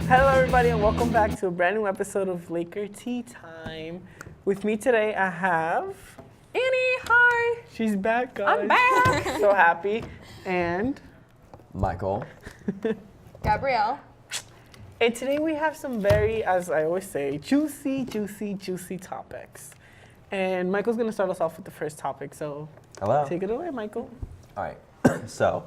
Hello, everybody, and welcome back to a brand new episode of Laker Tea Time. With me today, I have Annie. Hi. She's back, guys. I'm back. So happy. And Michael. Gabrielle. And today we have some very, as I always say, juicy topics. And Michael's gonna start us off with the first topic. So Hello. take it away, Michael. All right. So,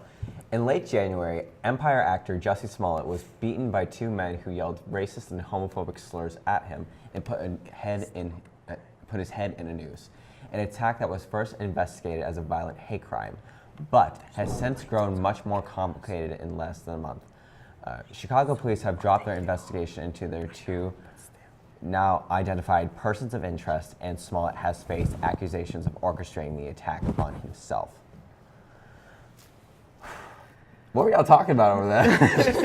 in late January, Empire actor Jussie Smollets was beaten by two men who yelled racist and homophobic slurs at him and put his head in a noose. An attack that was first investigated as a violent hate crime, but has since grown much more complicated in less than a month. Chicago police have dropped their investigation into their two now identified persons of interest, and Smollett has faced accusations of orchestrating the attack on himself. What were y'all talking about over there?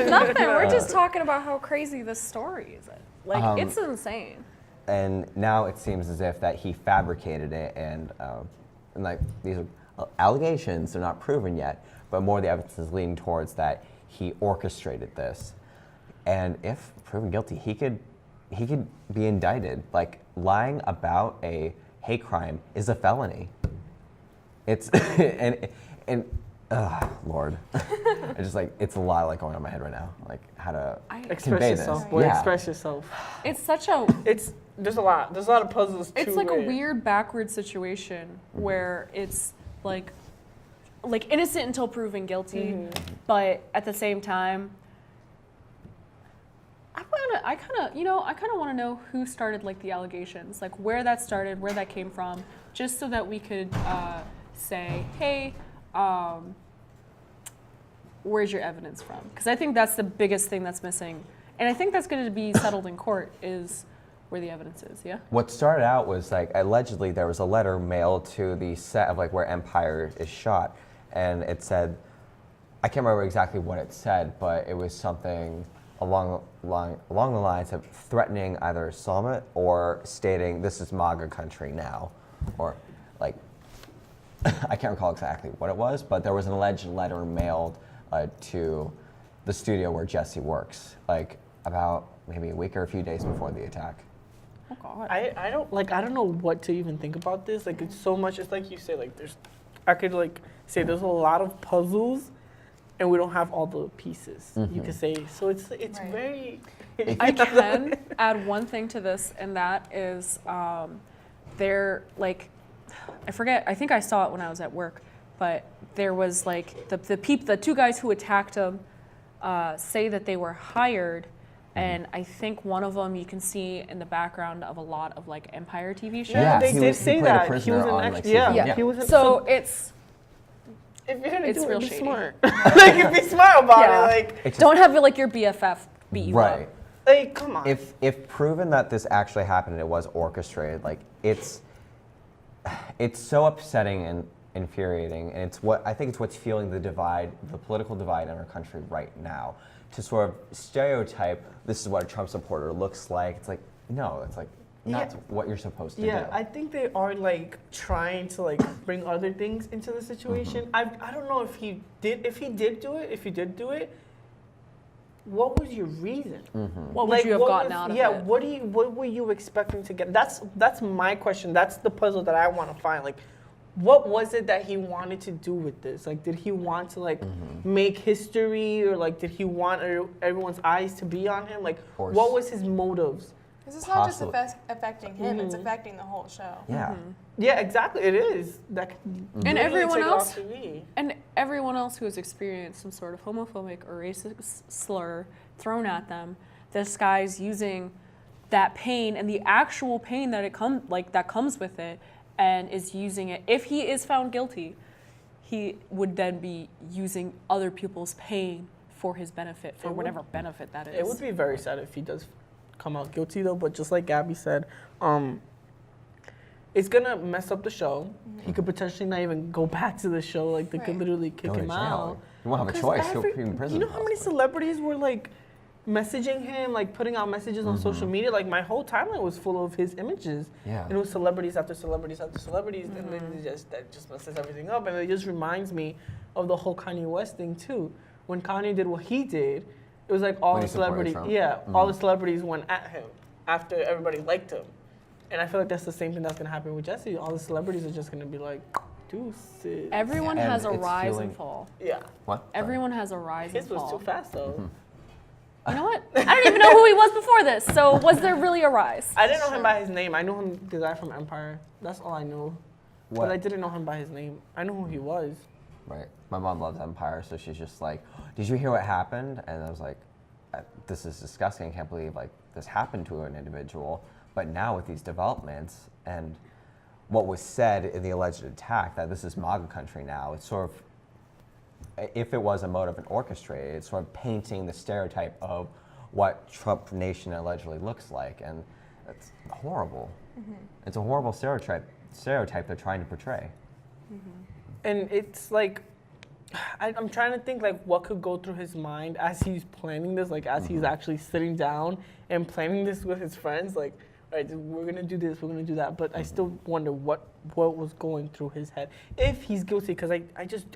Nothing. We're just talking about how crazy this story is. Like, it's insane. And now it seems as if that he fabricated it, and like these are allegations, they're not proven yet, but more the evidence is leaning towards that he orchestrated this. And if proven guilty, he could be indicted. Like, lying about a hate crime is a felony. It's and Lord, I just like, it's a lot like going on in my head right now, like how to convey yourself, this. boy. Yeah. Express yourself. It's such a. There's a lot of puzzles. It's like a weird backward situation where it's like innocent until proven guilty, but at the same time, I kind of want to know who started like the allegations, like where that started, where that came from, just so that we could say, hey, where's your evidence from? Because I think that's the biggest thing that's missing, and I think that's going to be settled in court is where the evidence is. Yeah. What started out was like allegedly there was a letter mailed to the set of like where Empire is shot, and it said, I can't remember exactly what it said, but it was something along the lines of threatening either Smollett or stating this is MAGA country now, or like I can't recall exactly what it was, but there was an alleged letter mailed to the studio where Jussie works, like about maybe a week or a few days before the attack. Oh God. I don't know what to even think about this. Like, it's so much. It's like you say, like I could like say there's a lot of puzzles, and we don't have all the pieces. You could say so. It's Right. very. I can add one thing to this, and that is they're like, I forget, I think I saw it when I was at work, but there was like the two guys who attacked him say that they were hired, and I think one of them you can see in the background of a lot of like Empire TV shows. Yeah, they did say played a that. He prisoner was an on, extra. like, Yeah, season- he was an, So it's if you're gonna it's do real it, be shady. smart. Like, you be smart about Yeah. it. Like, It's don't have like your BFF beat you right. up. like, come on. If proven that this actually happened and it was orchestrated, like it's so upsetting and infuriating, and I think it's what's fueling the political divide in our country right now. To sort of stereotype, this is what a Trump supporter looks like. It's like, no, it's like not what you're supposed to do. Yeah, I think they are like trying to like bring other things into the situation. I don't know if he did do it. What was your reason? What would you have gotten out of it? Yeah, what were you expecting to get? That's my question. That's the puzzle that I want to find. Like, what was it that he wanted to do with this? Like, did he want to like make history, or like did he want everyone's eyes to be on him? Like, what was his motives? Because it's not just affecting him; it's affecting the whole show. Yeah. Yeah, exactly. It is. That And everyone take it else, off TV. and everyone else who has experienced some sort of homophobic or racist slur thrown at them, this guy's using that pain and the actual pain that that comes with it, and is using it. If he is found guilty, he would then be using other people's pain for his benefit, for whatever benefit that is. It would be very sad if he does come out guilty, though. But just like Gabby said, it's gonna mess up the show. He could potentially not even go back to the show. Like, they could literally kick Go to him jail. out. You won't have a choice. He'll be in prison. You know how many celebrities were like messaging him, like putting out messages on social media? Like, my whole timeline was full of his images. Yeah. And it was celebrities after celebrities after celebrities, and then that just messes everything up. And it just reminds me of the whole Kanye West thing too. When Kanye did what he did, It was like all When the he supported celebrities, Trump. yeah, all the celebrities went at him after everybody liked him. And I feel like that's the same thing that's gonna happen with Jussie. All the celebrities are just gonna be like, deuces. Everyone And has a it's rise feeling- and fall. Yeah. What? Sorry. Everyone has a rise His and was fall. too fast though. You know what? I don't even know who he was before this. So was there really a rise? I didn't know him by his name. I knew him the guy from Empire. That's all I knew. What? But I didn't know him by his name. I knew who he was. Right. My mom loves Empire, so she's just like, "Did you hear what happened?" And I was like, "This is disgusting. I can't believe like this happened to an individual." But now with these developments and what was said in the alleged attack, that this is MAGA country now, it's sort of, if it was a motive and orchestrated, it's sort of painting the stereotype of what Trump Nation allegedly looks like, and it's horrible. It's a horrible stereotype they're trying to portray. And it's like, I'm trying to think like what could go through his mind as he's planning this, like as he's actually sitting down and planning this with his friends, like, right, we're gonna do this, we're gonna do that. But I still wonder what was going through his head if he's guilty, because I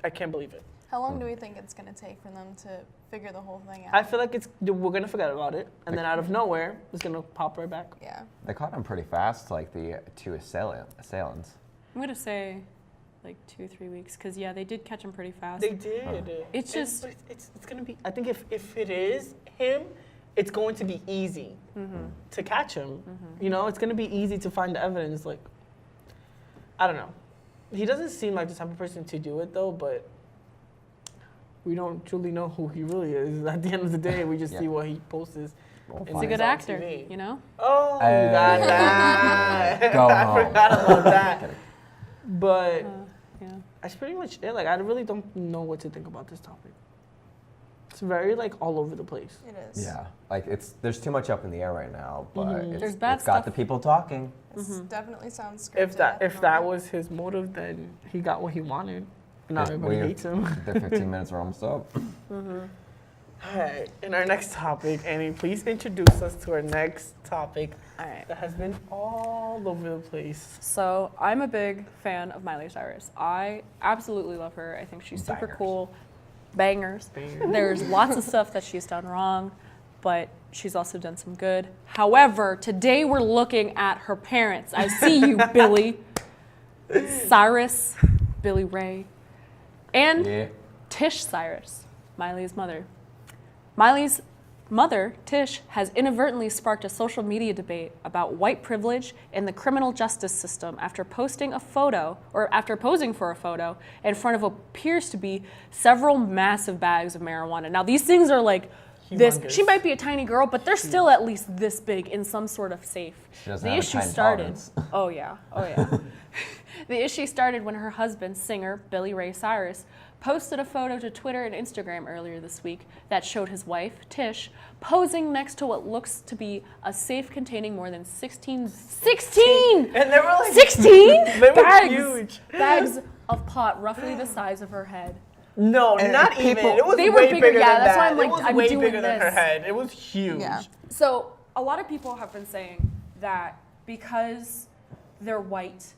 can't believe it. How long do we think it's going to take for them to figure the whole thing out? I feel like we're gonna forget about it, and then out of nowhere, it's gonna pop right back. Yeah. They caught him pretty fast, like the two assailants. I'm gonna say like 2-3 weeks, because yeah, they did catch him pretty fast. They did. It's just- but it's gonna be. I think if it is him, it's going to be easy to catch him. You know, it's gonna be easy to find the evidence. Like, I don't know. He doesn't seem like the type of person to do it though, but we don't truly know who he really is. At the end of the day, we just Yeah. see what he posts. We'll He's a find good out. actor, TV. you know? Oh, you got that. Go I home. forgot about that. Kidding. But Yeah. that's pretty much it. Like, I really don't know what to think about this topic. It's very like all over the place. It is. Yeah, like there's too much up in the air right now, but There's bad it's got stuff. the people talking. This definitely sounds scripted. If that at the moment. was his motive, then he got what he wanted. Now Yeah, everybody well, hates him. The 15 minutes are almost up. Alright, in our next topic, Annie, please introduce us to our next topic All right. that has been all over the place. So I'm a big fan of Miley Cyrus. I absolutely love her. I think she's super Bangers. cool. Bangers. Bangers. There's lots of stuff that she's done wrong, but she's also done some good. However, today we're looking at her parents. I see you, Billy. Cyrus, Billy Ray, and Yeah. Tish Cyrus, Miley's mother. Miley's mother, Tish, has inadvertently sparked a social media debate about white privilege in the criminal justice system after posting a photo, or after posing for a photo, in front of what appears to be several massive bags of marijuana. Now, these things are like this. Humongous. She might be a tiny girl, but they're still at least this big in some sort of safe. She doesn't The have a issue time started. tolerance. Oh yeah, oh yeah. The issue started when her husband, singer Billy Ray Cyrus, posted a photo to Twitter and Instagram earlier this week that showed his wife, Tish, posing next to what looks to be a safe containing more than 16 And they were like 16 They were bags, huge. bags of pot roughly the size of her head. No, And not people- even. It was They were way bigger, bigger yeah, than that's why that. I'm like, it was I'm way doing bigger than her this. head. It was huge. Yeah. So a lot of people have been saying that because they're white,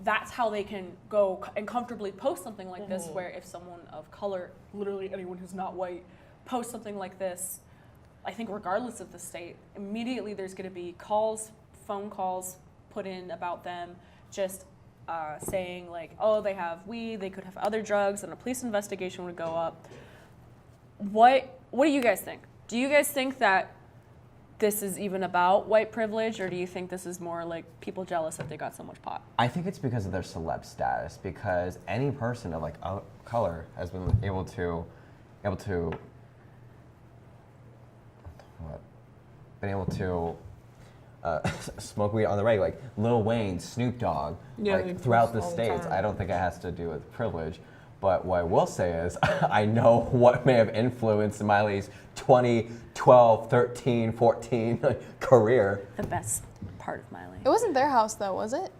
that's how they can go and comfortably post something like this, where if someone of color, literally anyone who's not white, posts something like this, I think regardless of the state, immediately there's going to be phone calls put in about them, just saying like, oh, they have weed, they could have other drugs, and a police investigation would go up. What do you guys think? Do you guys think that this is even about white privilege, or do you think this is more like people jealous that they got so much pot? I think it's because of their celeb status, because any person of like color has been able to smoke weed on the regular, like Lil Wayne, Snoop Dogg, Yeah, like they throughout the post all the states. time. I don't think it has to do with privilege. But what I will say is, I know what may have influenced Miley's 2012, 13, 14 career. The best part of Miley. It wasn't their house though, was it?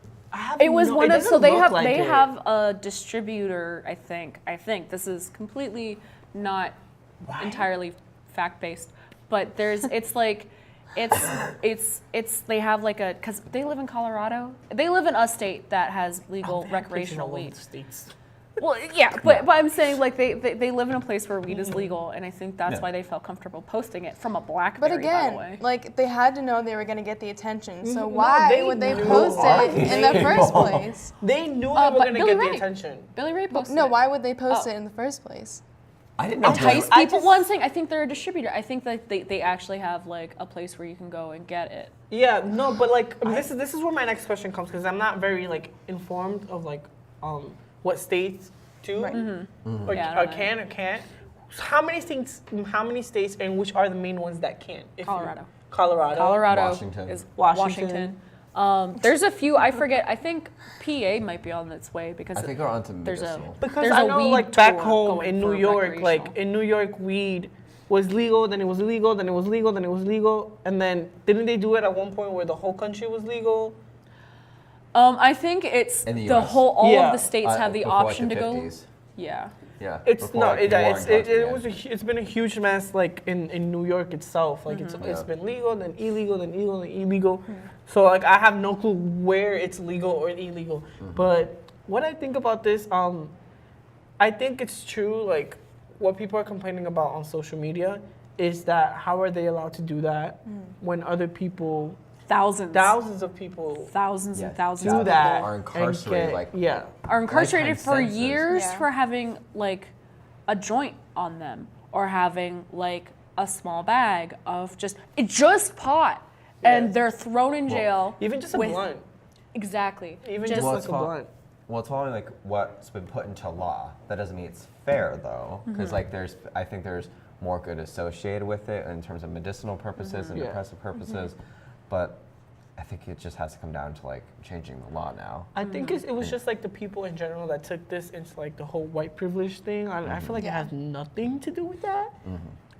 It was one of, so they have it. a distributor, I think this is completely not entirely fact based, but it's they have like because they live in Colorado, they live in a state that has legal recreational weed. States. Well, yeah, but I'm saying like they live in a place where weed is legal, and I think that's Yeah. why they felt comfortable posting it from a BlackBerry. But by the again, way. like they had to know they were gonna get the attention. So No, why they would they knew post it in the first people. place? They knew they But were gonna Billy get the Ray. attention. Billy Ray posted No, it. why would they post Oh. it in the first place? I didn't know. Entice I people. just- One thing, I think they're a distributor. I think that they actually have like a place where you can go and get it. Yeah, no, but like this is where my next question comes because I'm not very like informed of like what states do Right. or, Yeah, I don't or know. can or can't. How many states, and which are the main ones that can? Colorado. Colorado. Washington. is Washington. Washington. There's a few. I forget. I think PA might be on its way because I think we're on to there's a medicinal. Because there's I a know, weed like back tour home going in New for York, like recreational. in New York, weed was legal, then it was illegal, then it was legal, then it was legal, and then didn't they do it at one point where the whole country was legal? I think it's In the the US. whole. All Yeah. of the states have the Before, like, option the to go. 50s. Yeah. Yeah. It's before, no, like, it, the war it's in it, country it was it's been a huge mess like in New York itself. Like it's Yeah. been legal, then illegal, then illegal, then illegal. So like I have no clue where it's legal or illegal. But what I think about this, I think it's true. Like what people are complaining about on social media is that how are they allowed to do that when other people, thousands of people, Thousands Yeah, and thousands do of that people are and incarcerated, get- like- yeah. are incarcerated for sentences. years Yeah. for having like a joint on them or having like a small bag of just pot, and Yeah. they're thrown in jail. Even just a with- blunt. Exactly. Even just Well, like it's a all- blunt. Well, it's only like what's been put into law. That doesn't mean it's fair though, because like I think there's more good associated with it in terms of medicinal purposes and Yeah. depressive purposes, but I think it just has to come down to like changing the law now. I think it was just like the people in general that took this into like the whole white privilege thing. I feel like it Yeah. has nothing to do with that.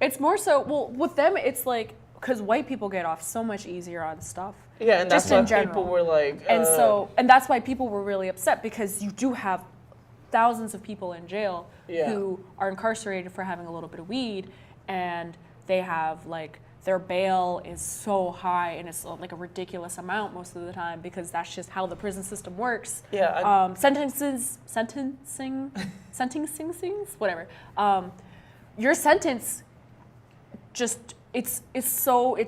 It's more so, well, with them, it's like, because white people get off so much easier on stuff. Yeah, and Just that's why in general. people were like, And that's why people were really upset, because you do have thousands of people in jail Yeah. who are incarcerated for having a little bit of weed, and they have like, their bail is so high, and it's like a ridiculous amount most of the time, because that's just how the prison system works. Yeah, Sentencing, whatever. Your sentence just it's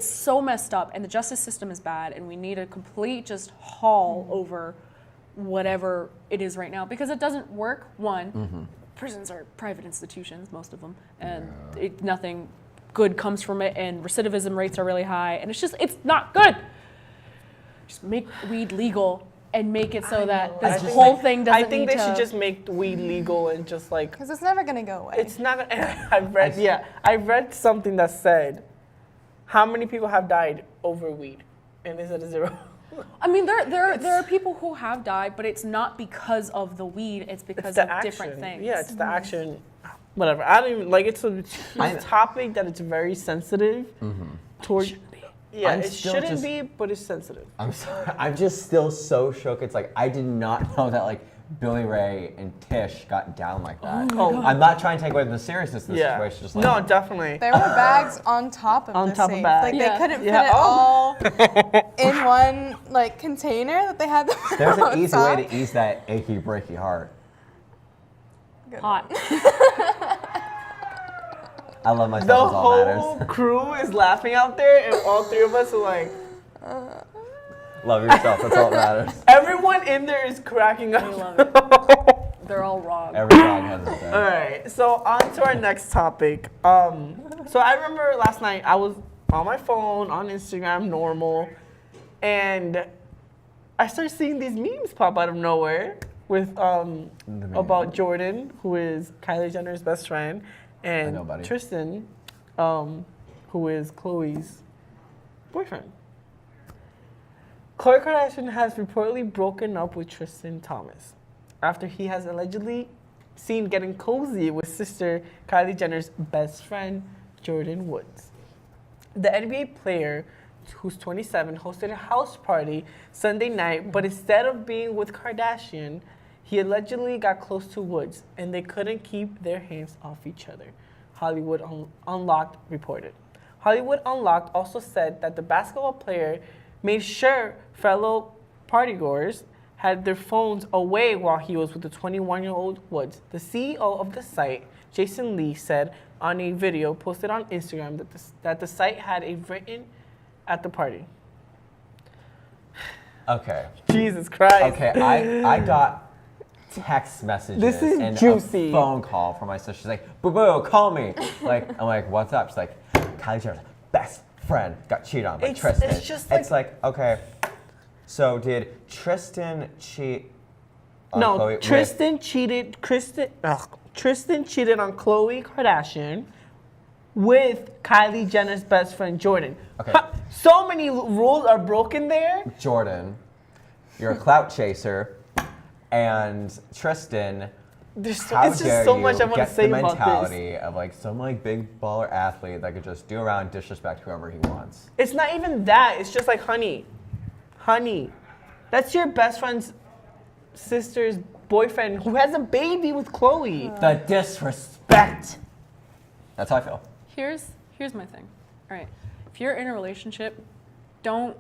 so messed up, and the justice system is bad, and we need a complete just haul over whatever it is right now, because it doesn't work. Prisons are private institutions, most of them, and nothing good comes from it, and recidivism rates are really high, and it's not good. Just make weed legal and make it so that this whole thing doesn't I think need they to. should just make weed legal and just like Because it's never gonna go away. it's not. I read something that said how many people have died over weed, and is it a zero? I mean, there are people who have died, but it's not because of the weed. It's because the of action. different things. Yeah, it's the action. Whatever. I don't even like. It's a topic that it's very sensitive toward. Yeah, I'm it still shouldn't just- be, but it's sensitive. I'm sorry. I'm just still so shook. It's like I did not know that like Billy Ray and Tish got down like that. Oh. I'm not trying to take away from the seriousness of the Yeah. situation. Just like, No, definitely. There were bags on top of On the top of safe. bags. Like Yeah. they couldn't Yeah. fit it all in one like container that they had. there's an easy way to ease that achy breaky heart. Hot. I love myself. The That's all that whole matters. crew is laughing out there, and all three of us are like, Love yourself. That's all that matters. everyone in there is cracking I up. love it. They're all wrong. Every dog has its day. All right, so on to our next topic. So I remember last night I was on my phone on Instagram, normal, and I started seeing these memes pop out of nowhere with about Jordan, who is Kylie Jenner's best friend, and nobody. Tristan, who is Khloe's boyfriend. Khloe Kardashian has reportedly broken up with Tristan Thomas after he has allegedly seen getting cozy with sister Kylie Jenner's best friend, Jordan Woods. The NBA player, who's 27, hosted a house party Sunday night, but instead of being with Kardashian, he allegedly got close to Woods, and they couldn't keep their hands off each other, Hollywood Unlocked reported. Hollywood Unlocked also said that the basketball player made sure fellow partygoers had their phones away while he was with the 21-year-old Woods. The CEO of the site, Jason Lee, said on a video posted on Instagram that the site had a written at the party. Okay. Jesus Christ. Okay, I got text messages This is and juicy. a phone call from my sister. She's like, boo boo, call me. Like, I'm like, what's up? She's like, Kylie Jenner's best friend got cheated on by Tristan. It's just it's like, okay. So did Tristan cheat on No, Khloe Tristan cheated on Khloe Kardashian with Kylie Jenner's best friend Jordan. Okay. So many rules are broken there. with Jordan? You're a clout chaser, and Tristan. It's How just dare so you much I want to get say the about this. mentality of like some like big baller athlete that could just do around and disrespect whoever he wants. It's not even that. It's just like, honey, that's your best friend's sister's boyfriend who has a baby with Khloe. The disrespect. That's how I feel. Here's my thing. All right. If you're in a relationship, don't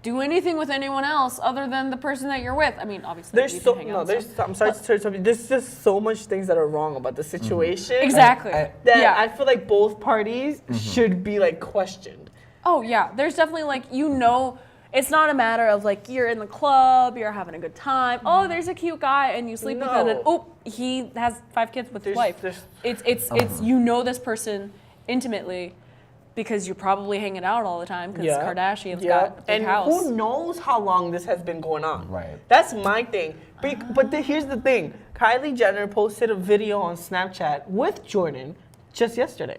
do anything with anyone else other than the person that you're with. I mean, obviously, There's you so can hang out no. and There's stuff, I'm sorry but- to interrupt you. There's just so much things that are wrong about the situation. Exactly. That yeah. I feel like both parties should be like questioned. Oh yeah, there's definitely like it's not a matter of like you're in the club, you're having a good time. Oh, there's a cute guy and you sleep with him, and No. he has 5 kids with his There's- wife. there's- It's you know this person intimately because you're probably hanging out all the time because Kardashian's got a big and house. who knows how long this has been going on? Right. That's my thing. But here's the thing: Kylie Jenner posted a video on Snapchat with Jordan just yesterday.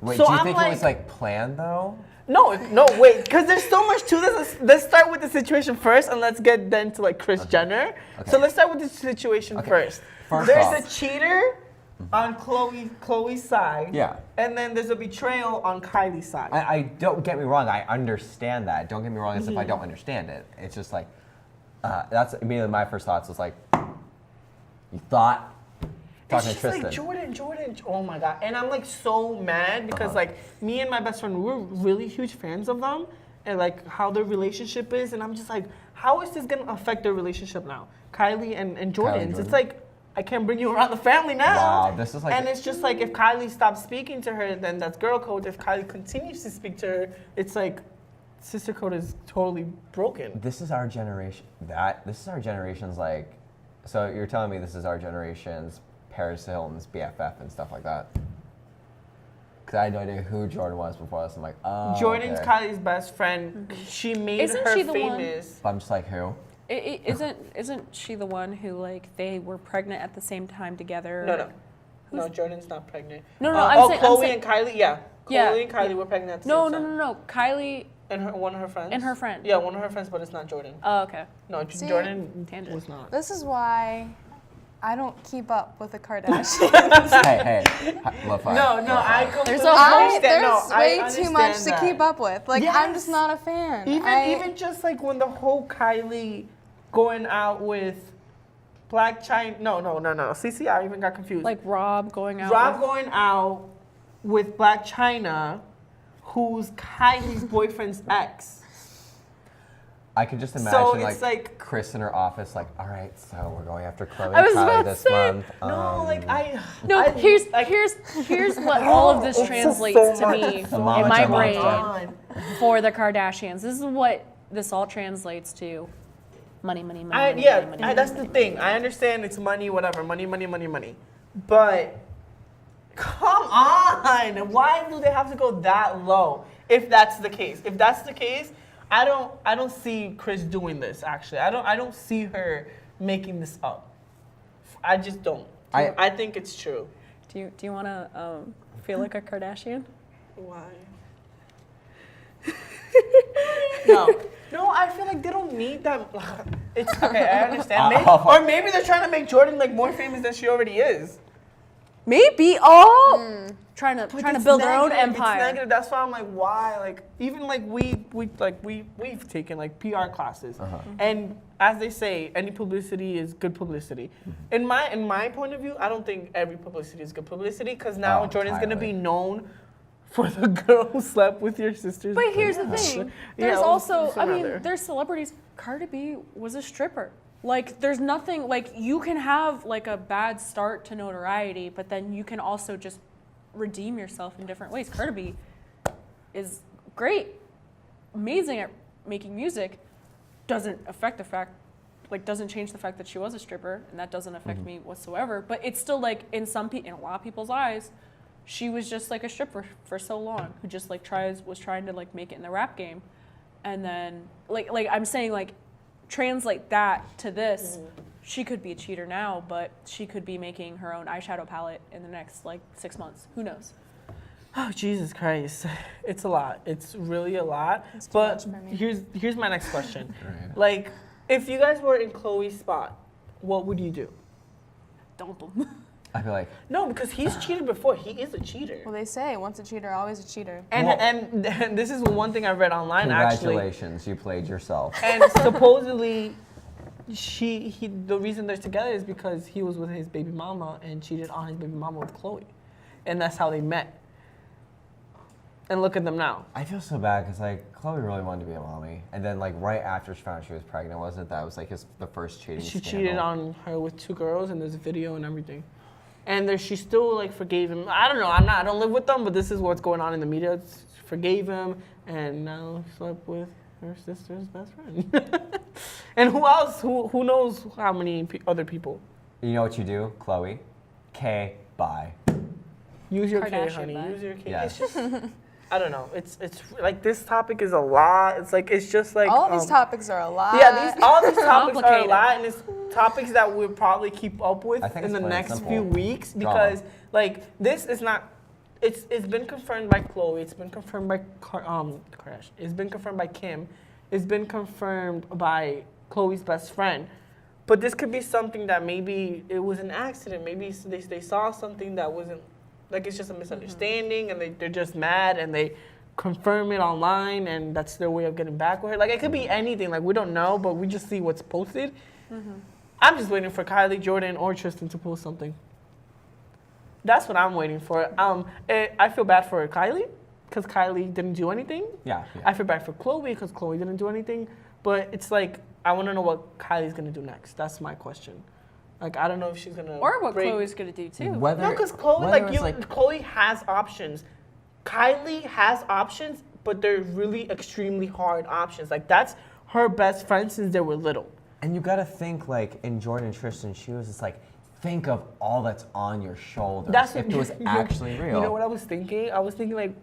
Wait, So do you I'm think it was like planned though? No, wait, because there's so much to this. Let's start with the situation first, and let's get then to like Kris Jenner. Okay. So let's start with the situation Okay. first. First There's off- a cheater on Khloe's side. Yeah. And then there's a betrayal on Kylie's side. I don't get me wrong. I understand that. Don't get me wrong as if I Mm-hmm. don't understand it. It's just like that's immediately my first thoughts was like, you thought It's talking to just Tristan. like Jordan. Oh my god! And I'm like so mad because like me and my best friend, we're really huge fans of them and like how their relationship is. And I'm just like, how is this gonna affect their relationship now? Kylie and Jordan's. Jordan. It's like I can't bring you around the family now. Wow, this is like- And it's just like if Kylie stops speaking to her, then that's girl code. If Kylie continues to speak to her, it's like sister code is totally broken. This is our generation. This is our generation's like. So you're telling me this is our generation's Paris Hilton's BFF and stuff like that? Because I had no idea who Jordan was before this. I'm like, oh. Jordan's okay. Kylie's best friend. She made Isn't her she the one- famous. But I'm just like, who? Isn't she the one who like they were pregnant at the same time together? No, Jordan's not pregnant. No, I'm saying- Khloe saying- and Kylie, yeah. Yeah, Khloe and Kylie yeah. were pregnant at the No, same time. no. Kylie And one of her friends. and her friend. Yeah, one of her friends, but it's not Jordan. Oh, okay. No, See, Jordan tangent. was not. This is why I don't keep up with the Kardashians. hey, low five. No, low I five. completely There's a whole- understand. There's No, I way too understand much to that. keep up with. Like, I'm just Yes. not a fan. Even just like when the whole Kylie going out with Black China. No. CC, I even got confused. Like Rob going out. Rob with- going out with Black China, who's Kylie's boyfriend's ex. I could just imagine So it's like- Chris in her office, like, all right, so we're going after Khloe I was and Kylie about to this say, month. No, like I. No, I, here's like, here's what all of this It's translates so to much. me So in much, my so much. brain for the Kardashians. This is what this all translates to: money, money, money. money, money, money, that's money, the thing. I understand it's money, whatever, money. But come on, why do they have to go that low? If that's the case, I don't see Kris doing this. Actually, I don't see her making this up. I just don't. I think it's true. Do you want to feel like a Kardashian? Why? No, I feel like they don't need that. It's okay. I understand. Or maybe they're trying to make Jordan like more famous than she already is. Maybe. Oh, trying to It's build their own negative, empire. It's negative. That's why I'm like, why? Like even like we've taken like PR classes, and as they say, any publicity is good publicity. In my point of view, I don't think every publicity is good publicity because now Oh, Jordan's gonna entirely. be known for the girl who slept with your sister's But here's the boyfriend. thing. Yeah, There's let's also, I throw it out mean, there. there's celebrities. Cardi B was a stripper. Like, there's nothing, like, you can have, like, a bad start to notoriety, but then you can also just redeem yourself in different ways. Cardi B is great, amazing at making music, doesn't affect the fact, like, doesn't change the fact that she was a stripper, and that doesn't affect me whatsoever. But it's still, like, in a lot of people's eyes, she was just, like, a stripper for so long, who just, like, was trying to, like, make it in the rap game. And then, like I'm saying, like, translate that to this. She could be a cheater now, but she could be making her own eyeshadow palette in the next, like, 6 months. Who knows? Oh, Jesus Christ. It's a lot. It's really a lot. It's too But much for me. here's my next question. Right. Like, if you guys were in Chloe's spot, what would you do? Don't them. I feel like No, because he's cheated before. He is a cheater. Well, they say once a cheater, always a cheater. And, Well- and this is one thing I read online, actually. congratulations, you played yourself. And supposedly, the reason they're together is because he was with his baby mama and cheated on his baby mama with Chloe. And that's how they met. And look at them now. I feel so bad because like Chloe really wanted to be a mommy, and then like right after she found out she was pregnant, wasn't it? That was like the first cheating She scandal. cheated on her with 2 girls, and there's a video and everything. And she still like forgave him. I don't know. I don't live with them, but this is what's going on in the media. She forgave him, and now slept with her sister's best friend. And who else? Who knows how many other people? You know what you do, Chloe? K, bye. Use your K, Kardashian honey. vibe. Use your K. Yes. It's just, I don't know. It's like this topic is a lot. It's just like All these topics are a lot. Yeah, all these topics are a Complicated. lot, and it's topics that we'll probably keep up with I think in it's the plain and next simple. few weeks Drama. because like this is not. It's been confirmed by Chloe. It's been confirmed by Kardashian. It's been confirmed by Kim. It's been confirmed by Chloe's best friend. But this could be something that maybe it was an accident. Maybe they saw something that wasn't, like it's just a misunderstanding and they're just mad and they confirm it online and that's their way of getting back with her. Like it could be anything. Like we don't know, but we just see what's posted. I'm just waiting for Kylie, Jordan, or Tristan to post something. That's what I'm waiting for. I feel bad for Kylie because Kylie didn't do anything. Yeah. I feel bad for Chloe because Chloe didn't do anything. But it's like, I want to know what Kylie's going to do next. That's my question. Like, I don't know if she's going to Or what Chloe's gonna do too. Whether, No, because Chloe, whether like, it's Chloe has options. Kylie has options, but they're really extremely hard options. Like, that's her best friend since they were little. And you gotta think like in Jordan and Tristan, she was just like, think of all that's on your shoulders. That's if it was actually real. You know what I was thinking? I was thinking, like,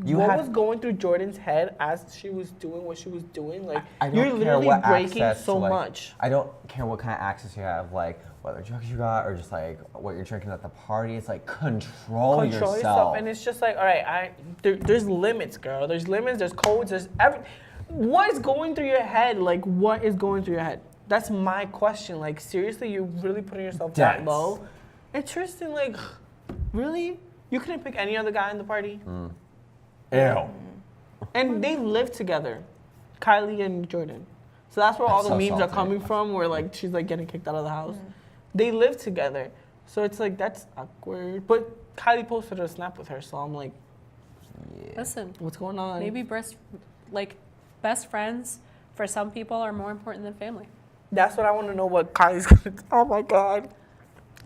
You what had- was going through Jordan's head as she was doing what she was doing? Like, I don't you're care literally what breaking access so to, like, much. I don't care what kind of access you have, like whether drugs you got or just like what you're drinking at the party. It's like control yourself. And it's just like, all right, there's limits, girl. There's limits. There's codes. There's what is going through your head? Like, what is going through your head? That's my question. Like, seriously, you're really putting yourself that Dense. low? And Tristan, like, really? You couldn't pick any other guy in the party? Ew. And they live together, Kylie and Jordan. So that's where all the so memes are salty. coming from, where like she's like getting kicked out of the house. They live together, so it's like that's awkward. But Kylie posted a snap with her, so I'm like, Listen, what's going on? maybe best friends for some people are more important than family. That's what I want to know. What Kylie's gonna? Oh my God,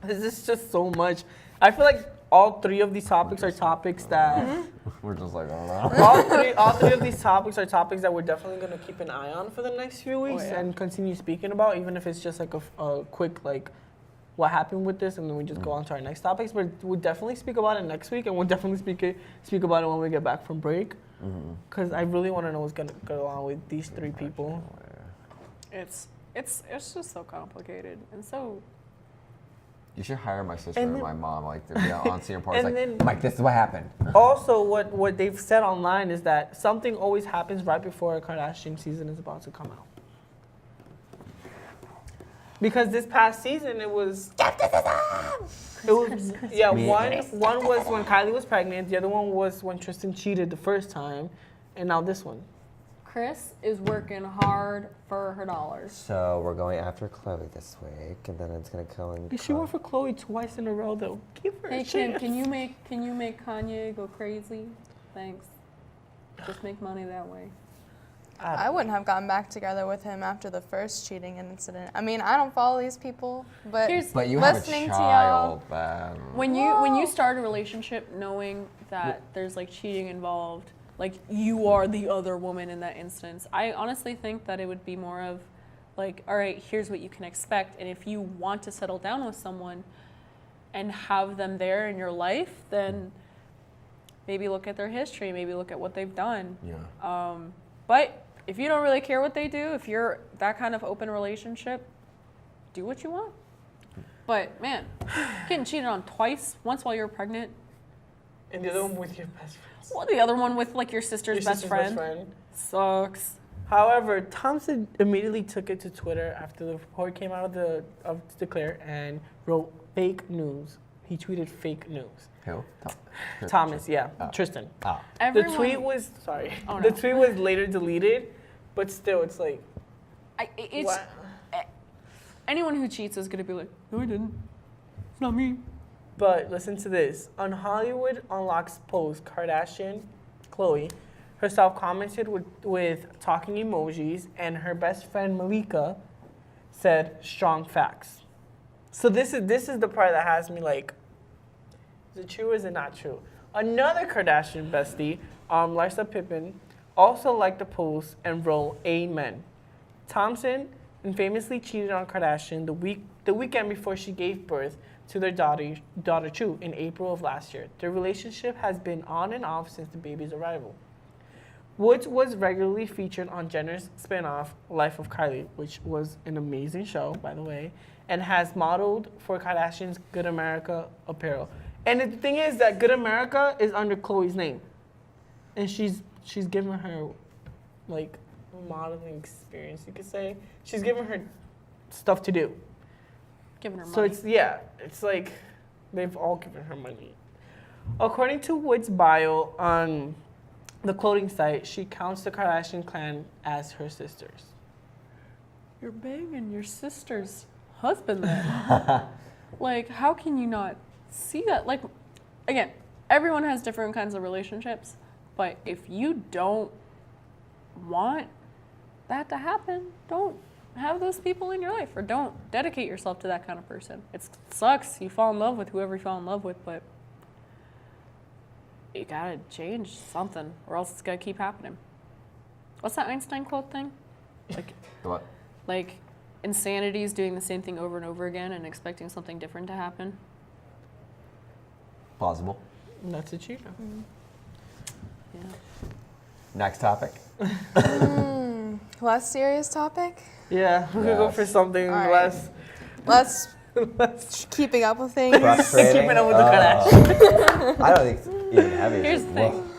this is just so much. I feel like all 3 of these topics are topics that. We're just like, I don't know. all three of these topics are topics that we're definitely going to keep an eye on for the next few weeks yeah. and continue speaking about, even if it's just like a quick, like, what happened with this, and then we just go on to our next topics. But we'll definitely speak about it next week, and we'll definitely speak about it when we get back from break. Because I really want to know what's going to go on with these 3 people. It's just so complicated and so. You should hire my sister And and then- my mom, like to be on senior parties. And Like, then- Mike, this is what happened. Also, what they've said online is that something always happens right before a Kardashian season is about to come out. Because this past season, it was yeah, one was when Kylie was pregnant, the other one was when Tristan cheated the first time, and now this one. Chris is working hard for her dollars. So we're going after Chloe this week, and then it's gonna go in. She went for Chloe twice in a row, though. Give her Hey a Kim, chance. can you make Kanye go crazy? Thanks. Just make money that way. I wouldn't have gotten back together with him after the first cheating incident. I mean, I don't follow these people, but But you have a listening to child, y'all, man. When you start a relationship knowing that there's like cheating involved, like you are the other woman in that instance, I honestly think that it would be more of like, all right, here's what you can expect, and if you want to settle down with someone and have them there in your life, then maybe look at their history, maybe look at what they've done. Yeah. But if you don't really care what they do, if you're that kind of open relationship, do what you want. But man, getting cheated on twice, once while you were pregnant, And the other one with your best friend. well, the other one with like your sister's, best friend. Sucks. However, Thompson immediately took it to Twitter after the report came out of Declare and wrote fake news. He tweeted fake news. Who? Thomas, yeah, Oh. Tristan. Oh. The tweet was Oh, the no. tweet was later deleted, but still, it's like It's what? anyone who cheats is gonna be like, no, I didn't. It's not me. But listen to this. On Hollywood Unlocks post, Kardashian, Khloe, herself commented with talking emojis, and her best friend Malika said strong facts. So this is the part that has me like, is it true or is it not true? Another Kardashian bestie, Larsa Pippen, also liked the post and wrote amen. Thompson famously cheated on Kardashian the weekend before she gave birth to their daughter Chu in April of last year. Their relationship has been on and off since the baby's arrival. Woods was regularly featured on Jenner's spin-off Life of Kylie, which was an amazing show, by the way, and has modeled for Kardashian's Good America apparel. And the thing is that Good America is under Khloe's name, and she's given her like modeling experience, you could say. She's given her stuff to do. Giving her money. So it's like they've all given her money. According to Wood's bio on the clothing site, she counts the Kardashian clan as her sisters. You're banging your sister's husband then. Like, how can you not see that? Like, again, everyone has different kinds of relationships, but if you don't want that to happen, don't have those people in your life, or don't dedicate yourself to that kind of person. It sucks. You fall in love with whoever you fall in love with, but you gotta change something, or else it's gonna keep happening. What's that Einstein quote thing? Like, What? like insanity is doing the same thing over and over again and expecting something different to happen. Plausible. And that's achievement. Yeah. Next topic. less serious topic. Yeah, we could go Yes. for something All right. less. Let's keeping up with things. Frustrating. Keeping up with the Kardashians. I don't think it's even heavy. Here's the Whoa. thing.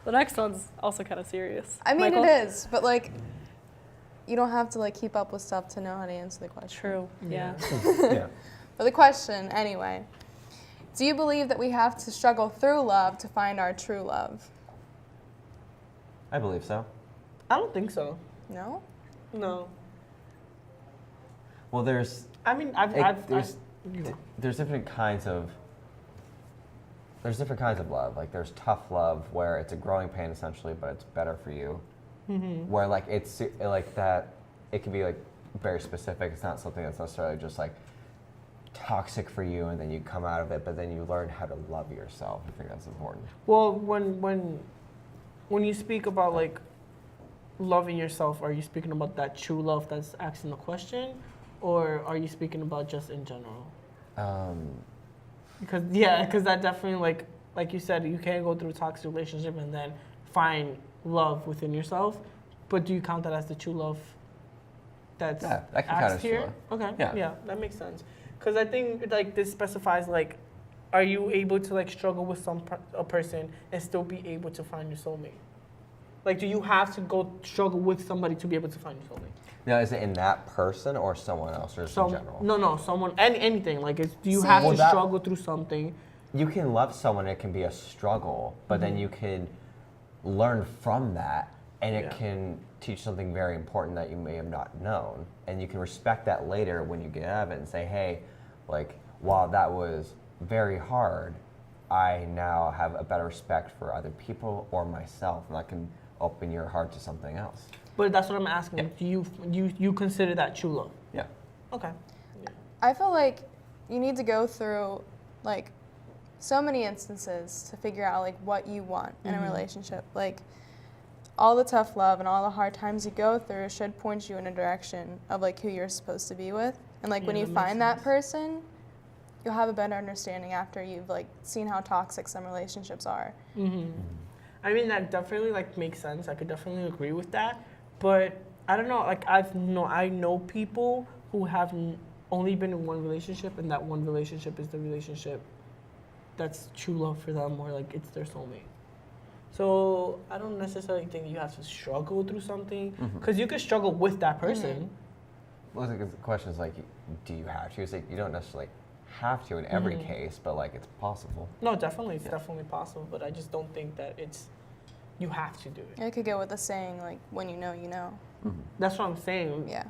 The next one's also kind of serious. I mean, Michael? it is, but like, you don't have to like keep up with stuff to know how to answer the question. True. Yeah. Yeah. But the question, anyway, do you believe that we have to struggle through love to find our true love? I believe so. I don't think so. No? No. Well, there's I mean, there's different kinds of love. Like there's tough love where it's a growing pain essentially, but it's better for you. Mm-hmm. Where like it's like that, it can be like very specific. It's not something that's necessarily just like toxic for you, and then you come out of it, but then you learn how to love yourself. I think that's important. Well, when you speak about like loving yourself, are you speaking about that true love that's asking the question, or are you speaking about just in general? Because that definitely like you said, you can't go through a toxic relationship and then find love within yourself. But do you count that as the true love that's Yeah, that can count asked as here? true love. Okay, Yeah. that makes sense. Because I think like this specifies like, are you able to like struggle with a person and still be able to find your soulmate? Like, do you have to go struggle with somebody to be able to find your soulmate? Now, is it in that person or someone else, or just in general? No, someone, anything. Like, do you See- have Well, to that- struggle through something? You can love someone, it can be a struggle, but then you can learn from that and it Yeah. can teach something very important that you may have not known, and you can respect that later when you get out of it and say, hey, like, while that was very hard, I now have a better respect for other people or myself, and that can open your heart to something else. But that's what I'm asking. Yeah. Do you consider that true love? Yeah. Okay. I feel like you need to go through like so many instances to figure out like what you want in a relationship. Like all the tough love and all the hard times you go through should point you in a direction of like who you're supposed to be with. And like when Yeah, you that makes find that sense. person, you'll have a better understanding after you've like seen how toxic some relationships are. I mean, that definitely like makes sense. I could definitely agree with that. But I don't know. Like I know people who have only been in one relationship, and that one relationship is the relationship that's true love for them, or like it's their soulmate. So I don't necessarily think you have to struggle through something, because you could struggle with that person. Well, the question is like, do you have to? It's like you don't necessarily have to in every case, but like it's possible. No, definitely, it's definitely possible. But I just don't think that you have to do it. I could go with the saying like when you know, you know. That's what I'm saying. Yeah.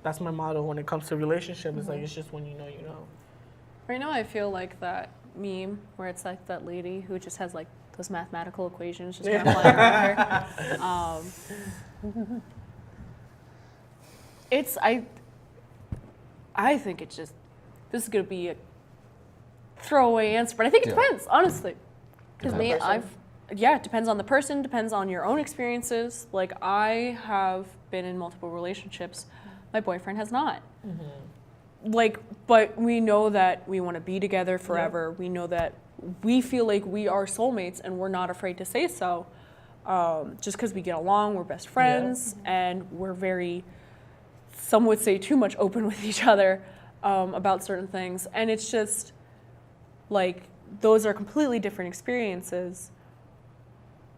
That's my motto when it comes to relationship. It's like it's just when you know, you know. Right now, I feel like that meme where it's like that lady who just has like those mathematical equations just kind of flying around her. I think it's just, this is gonna be a throwaway answer, but I think it depends, honestly. Because it depends on the person, depends on your own experiences. Like I have been in multiple relationships, my boyfriend has not. Like, but we know that we want to be together forever. We know that we feel like we are soulmates, and we're not afraid to say so. Just because we get along, we're best friends, and we're very, some would say, too much open with each other about certain things. And it's just like those are completely different experiences,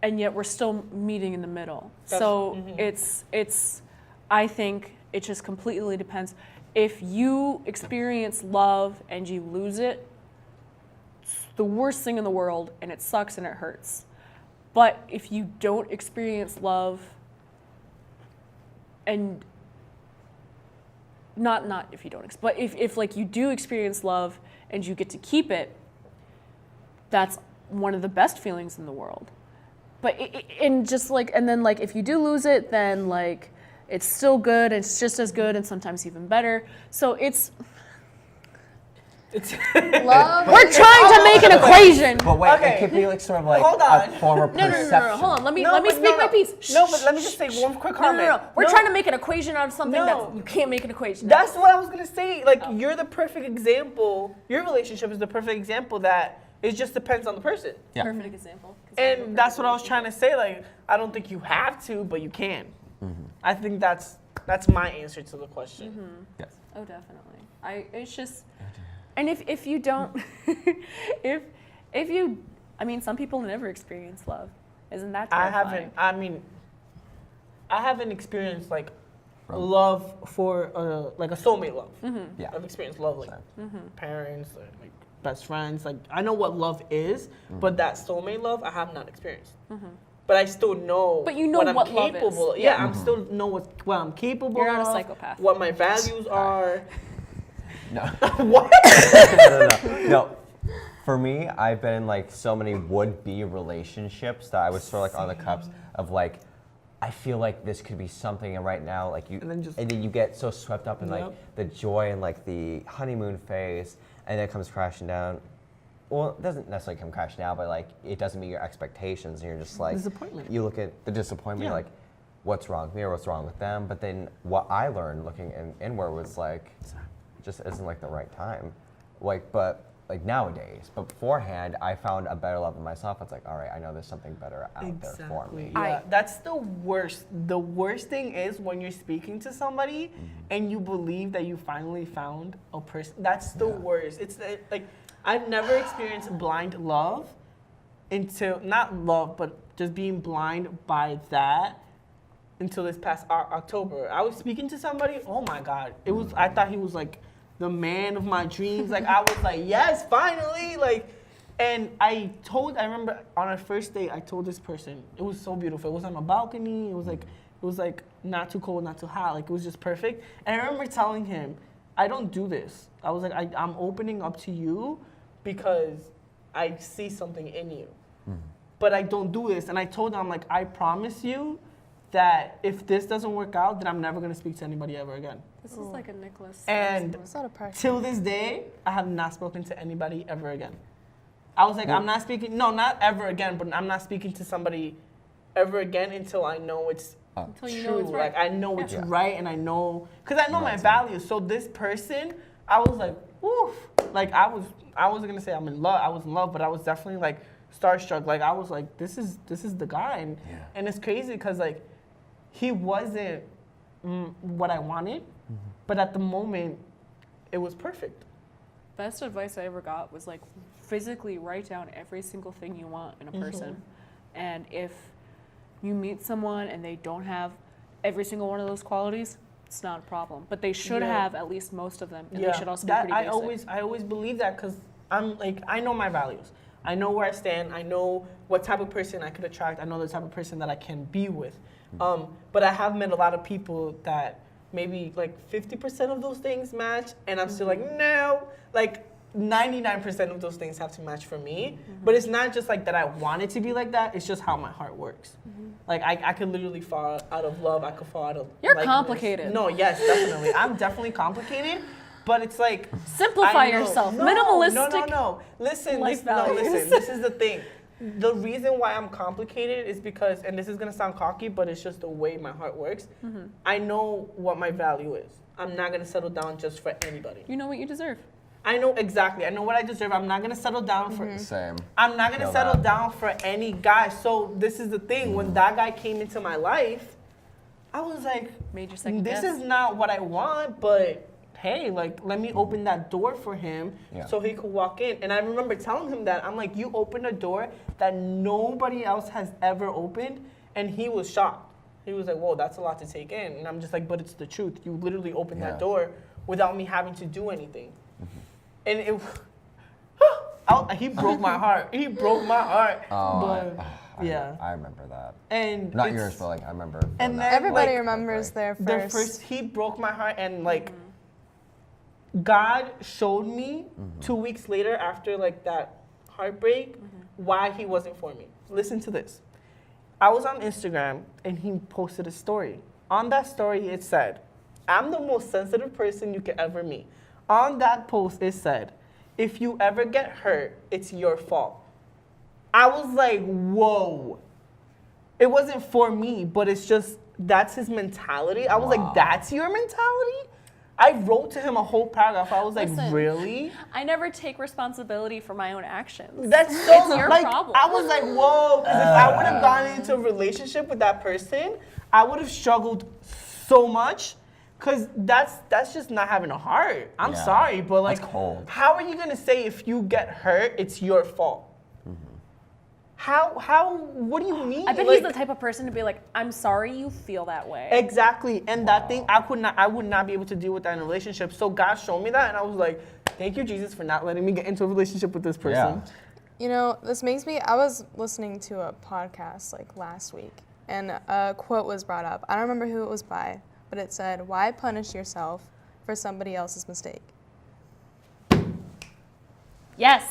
and yet we're still meeting in the middle. It's I think it just completely depends. If you experience love and you lose it, it's the worst thing in the world, and it sucks and it hurts. But if you don't experience love, and not if you don't, but if like you do experience love and you get to keep it, that's one of the best feelings in the world. But and then if you do lose it, then like it's still good, and it's just as good, and sometimes even better. So it's Love. we're trying to make an equation. But wait, Okay. it could be like sort of like Hold on. a form of No, perception. hold on. Let me but speak my piece. No, but let me just say one quick comment. No. We're trying to make an equation out of something that you can't make an equation. That's what I was gonna say. Like you're the perfect example. Your relationship is the perfect example that it just depends on the person. Yeah. Perfect example. And that's what I was trying to say. Like I don't think you have to, but you can. I think that's my answer to the question. Yes. Oh, definitely. It's just, and if you don't, if you, I mean, some people never experience love. Isn't that terrifying? I haven't experienced like love for like a soulmate love. Yeah. I've experienced love like parents, like best friends. Like I know what love is, but that soulmate love I have not experienced. But I still know. But you know what I'm what love is. capable. Yeah, I'm still know what I'm capable You're not of. a psychopath. What my values are. No. What? No. For me, I've been in like so many would-be relationships that I was sort of like on the cups of like, I feel like this could be something, and right now, like you, and then you get so swept up in like the joy and like the honeymoon phase, and then it comes crashing down. Well, it doesn't necessarily come crashing down, but like it doesn't meet your expectations, and you're just like Disappointment. You look at the disappointment, you're like, what's wrong with me or what's wrong with them? But then what I learned looking inward was like, it just isn't like the right time. But nowadays, but beforehand, I found a better love in myself. It's like, all right, I know there's something better out there for me. Yeah, that's the worst. The worst thing is when you're speaking to somebody and you believe that you finally found a person. That's the worst. It's like I've never experienced blind love until, not love, but just being blind by that until this past October. I was speaking to somebody. Oh my God, I thought he was like the man of my dreams. Like I was like, yes, finally. Like, And I remember on our first date, I told this person, it was so beautiful. It was on a balcony. It was like not too cold, not too hot. Like, it was just perfect. And I remember telling him, I don't do this. I was like, I'm opening up to you because I see something in you. But I don't do this. And I told him, I'm like, I promise you that if this doesn't work out, then I'm never going to speak to anybody ever again. This is like a Nicholas. And It's not a pressure. till this day, I have not spoken to anybody ever again. I was like, I'm not speaking, no, not ever again, but I'm not speaking to somebody ever again until I know it's Until you true. know it's right. Like, I know it's Yeah. right, and I know, because I know my Right. values. So this person, I was like, woof. Like, I wasn't going to say I'm in love. I was in love, but I was definitely, like, starstruck. Like, I was like, this is the guy. And it's crazy because, like, he wasn't what I wanted, but at the moment, it was perfect. Best advice I ever got was like physically write down every single thing you want in a person. And if you meet someone and they don't have every single one of those qualities, it's not a problem. But they should Yeah. have at least most of them, and they should also be That pretty basic. I always believe that because I'm like, I know my values. I know where I stand. I know what type of person I could attract. I know the type of person that I can be with. But I have met a lot of people that maybe like 50% of those things match, and I'm still like, no. Like 99% of those things have to match for me. But it's not just like that I want it to be like that. It's just how my heart works. Like I could literally fall out of love. I could fall out of You're likeness. complicated. No, yes, definitely. I'm definitely complicated. But it's like Simplify I know. yourself. No, Minimalistic. No. Listen, life listen. This is the thing. The reason why I'm complicated is because, and this is gonna sound cocky, but it's just the way my heart works. I know what my value is. I'm not gonna settle down just for anybody. You know what you deserve. I know exactly. I know what I deserve. I'm not gonna settle down for. Same. I'm not gonna Feel settle that. down for any guy. So this is the thing. When that guy came into my life, I was like, Made your second this guess. is not what I want, but hey, like, let me open that door for him Yeah. so he could walk in. And I remember telling him that. I'm like, you opened a door that nobody else has ever opened. And he was shocked. He was like, whoa, that's a lot to take in. And I'm just like, but it's the truth. You literally opened that Yeah. door without me having to do anything. And it, he broke my heart. He broke my heart. Oh, But, yeah. I remember that. And Not it's- yours, but like I remember. And feeling then, that. Everybody like, remembers their the first. first, he broke my heart, and like, God showed me 2 weeks later after like that heartbreak why he wasn't for me. Listen to this. I was on Instagram and he posted a story. On that story, it said, I'm the most sensitive person you could ever meet. On that post, it said, if you ever get hurt, it's your fault. I was like, whoa. It wasn't for me, but it's just, that's his mentality. I was Wow. like, that's your mentality? I wrote to him a whole paragraph. I was like, Listen. really? I never take responsibility for my own actions. That's so It's your like, problem. I was like, whoa, because if I would have gone into a relationship with that person, I would have struggled so much. Because that's just not having a heart. I'm Yeah. sorry, but like, That's cold. how are you going to say if you get hurt, it's your fault? How, what do you mean? I bet Like, he's the type of person to be like, I'm sorry you feel that way. Exactly, and that thing I would not be able to deal with that in a relationship. So God showed me that, and I was like, "Thank you, Jesus, for not letting me get into a relationship with this person." Yeah. You know, this makes me. I was listening to a podcast like last week, and a quote was brought up. I don't remember who it was by, but it said, "Why punish yourself for somebody else's mistake?" Yes.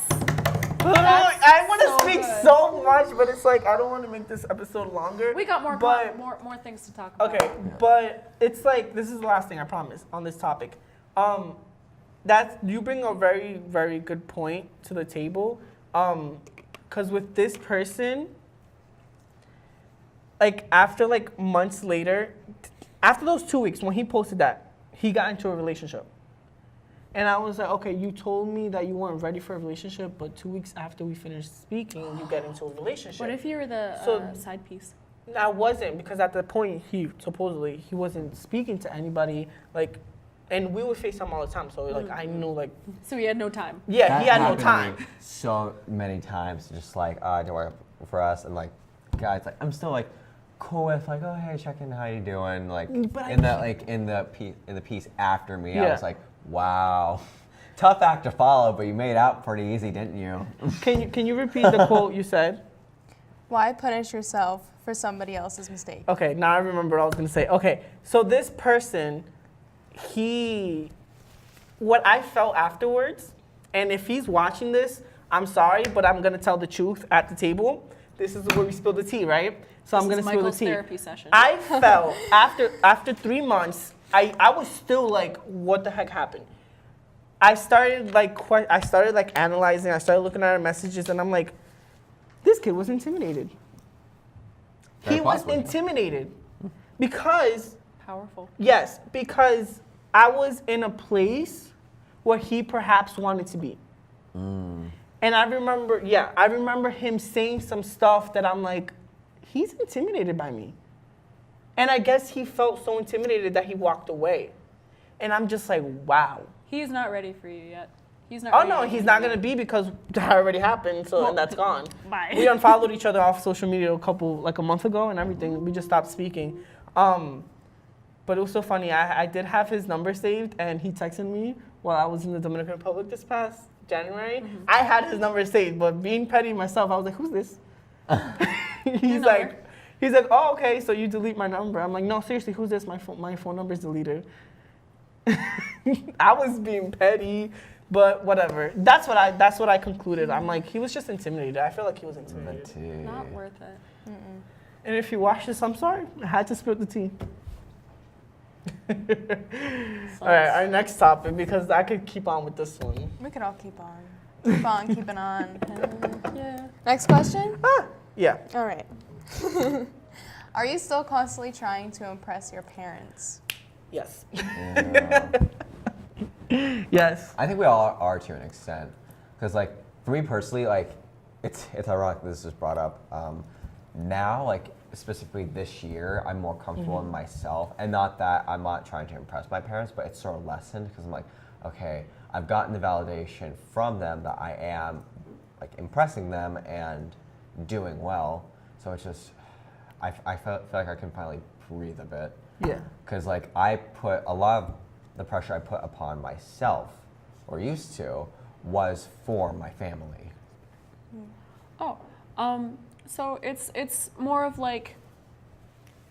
I want to so speak good. so much, but it's like I don't want to make this episode longer. We got more things to talk about. Okay, but it's like this is the last thing I promise on this topic. That's you bring a very very good point to the table. Because with this person, like after like months later, after those 2 weeks when he posted that, he got into a relationship. And I was like, okay, you told me that you weren't ready for a relationship, but 2 weeks after we finished speaking, you get into a relationship. What if you were the So- side piece? I wasn't, because at the point he wasn't speaking to anybody, like, and we would FaceTime all the time, so like I knew like, So he had no time. yeah, That he had no happened to time. me so many times, just like, don't worry for us, and like, guys, like, I'm still like cool with like, oh hey, check in, how you doing? Like, But I in the piece after me, I Yeah. was like, wow. tough act to follow, but you made out pretty easy, didn't you? Can you repeat the quote you said? Why punish yourself for somebody else's mistake? Okay, now I remember what I was gonna say. Okay, so this person, what I felt afterwards, and if he's watching this, I'm sorry, but I'm gonna tell the truth at the table. This is where we spill the tea, right? So I'm gonna spill the Michael's tea. therapy session. I felt after 3 months, I was still like, what the heck happened? I started like analyzing. I started looking at our messages, and I'm like, this kid was intimidated. Very He was possible, yeah. intimidated because Powerful. yes, because I was in a place where he perhaps wanted to be. And I remember him saying some stuff that I'm like, he's intimidated by me. And I guess he felt so intimidated that he walked away. And I'm just like, wow. He's not ready for you yet. He's not. Oh ready no, to he's meet not you. gonna be because that already happened, so and that's gone. Bye. We unfollowed each other off social media a month ago and everything. We just stopped speaking. But it was so funny. I did have his number saved, and he texted me while I was in the Dominican Republic this past January. I had his number saved, but being petty myself, I was like, who's this? he's like, oh, okay, so you delete my number. I'm like, no, seriously, who's this? My phone number's deleted. I was being petty, but whatever. That's what I concluded. I'm like, he was just intimidated. I feel like he was intimidated. Not worth it. And if you watch this, I'm sorry. I had to spill the tea. All right, our next topic, because I could keep on with this one. We could all keep on. Keep on keeping on. Yeah. Next question? Yeah. All right. Are you still constantly trying to impress your parents? Yes. Yeah. Yes. I think we all are to an extent, because like for me personally, like it's ironic that this was brought up. Now, like specifically this year, I'm more comfortable in myself, and not that I'm not trying to impress my parents, but it's sort of lessened because I'm like, okay, I've gotten the validation from them that I am like impressing them and doing well. So it's just, I feel like I can finally breathe a bit. Yeah. Because like I put a lot of the pressure I put upon myself, or used to, was for my family. Oh, so it's more of like,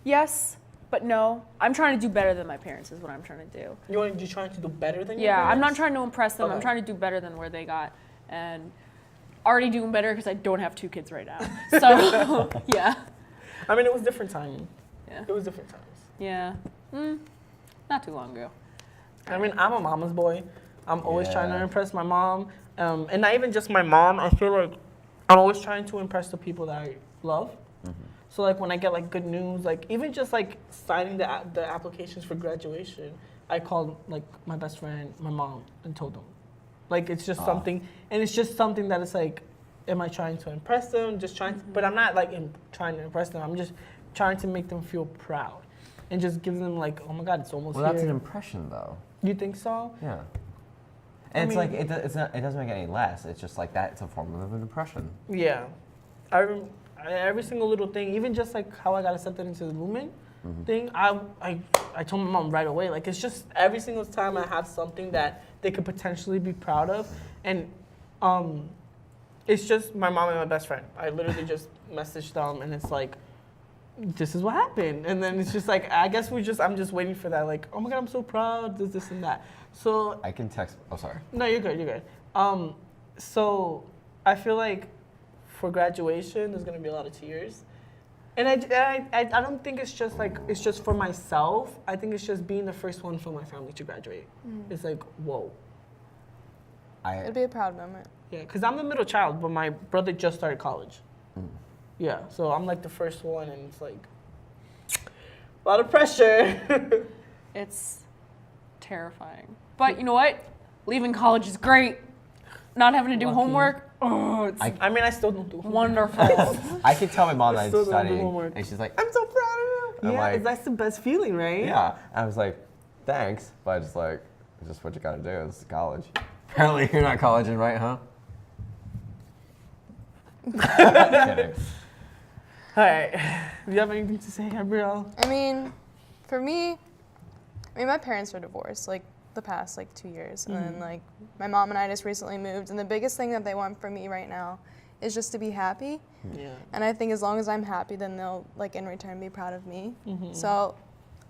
yes, but no. I'm trying to do better than my parents is what I'm trying to do. You're trying to do better than your Yeah, I'm not parents? trying to impress them. I'm Okay. trying to do better than where they got, and already doing better because I don't have 2 kids right now. So yeah, I mean, it was different timing. yeah, It was different times. yeah. Not too long ago. I mean, I'm a mama's boy. I'm always trying to Yeah. impress my mom. And not even just my mom. I feel like I'm always trying to impress the people that I love. So like when I get like good news, like even just like signing the applications for graduation, I called like my best friend, my mom, and told them. Like it's just something, and it's just something that it's like, am I trying to impress them? Just trying, but I'm not like trying to impress them. I'm just trying to make them feel proud, and just give them like, oh my God, it's almost Well, here. that's an impression, though. You think so? Yeah. And it's mean- like it doesn't make it any less. It's just like that. It's a form of an impression. Yeah, every single little thing, even just like how I got accepted into the movement thing, I told my mom right away. Like it's just every single time I have something that they could potentially be proud of, and it's just my mom and my best friend. I literally just messaged them, and it's like, this is what happened, and then it's just like I guess I'm just waiting for that. Like, oh my God, I'm so proud. This and that. So I can text. Oh, sorry. no, you're good. You're good. So I feel like for graduation, there's gonna be a lot of tears, and I don't think it's just like it's just for myself. I think it's just being the first one for my family to graduate. It's like whoa, It'd be a proud moment. yeah, because I'm the middle child, but my brother just started college. Yeah, so I'm like the first one, and it's like a lot of pressure. It's terrifying. But you know what? Leaving college is great. Not having to do Lucky. homework. Oh, it's I mean, I still don't do homework. wonderful. I can tell my mom that I'm Still don't do studying, homework. and she's like, "I'm so proud of you." I'm Yeah, like, that's the best feeling, right? yeah. I was like, "Thanks," but I just like, it's just what you gotta do. This is college. Apparently, you're not colleging, right? Huh? Kidding. All right. Do you have anything to say, Gabrielle? I mean, for me, my parents are divorced. Like, the past like 2 years. And then like my mom and I just recently moved, and the biggest thing that they want from me right now is just to be happy. Yeah. And I think as long as I'm happy, then they'll like in return be proud of me. So,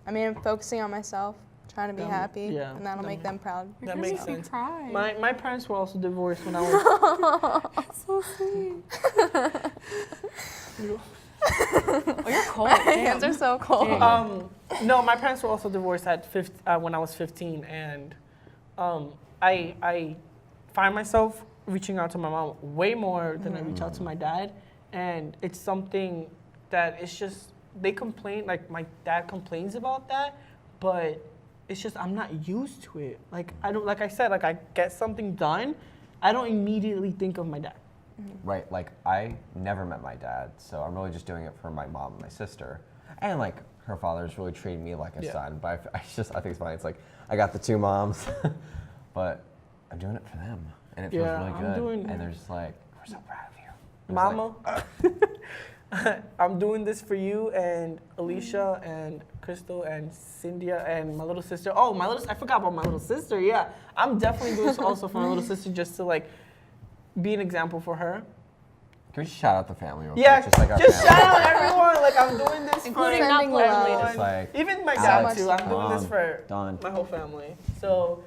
I mean, I'm focusing on myself, trying to be happy, yeah, and that'll make them proud. That makes sense. Cry. My parents were also divorced when I was. So sweet. You- Oh, you're cold. My Damn. hands are so cold. No, my parents were also divorced at when I was 15, and I find myself reaching out to my mom way more than I reach out to my dad, and it's something that it's just they complain, like my dad complains about that, but it's just I'm not used to it. Like I don't, like I said, like I get something done, I don't immediately think of my dad. Right, like I never met my dad, so I'm really just doing it for my mom and my sister. And like her father's really treating me like a son, but I think it's funny. It's like I got the two moms, but I'm doing it for them, and it feels really good. And they're just like, we're so proud of you. Mama, I'm doing this for you and Alicia and Crystal and Cynthia and my little sister. Oh, I forgot about my little sister. Yeah, I'm definitely doing this also for my little sister, just to like be an example for her. Can we just shout out the family real Yeah, quick? Just like our just family. shout out everyone. Like I'm doing this Including for not Sending everyone. love. Just like even my Alex, dad too. I'm doing this Mom, for Don. my whole family. So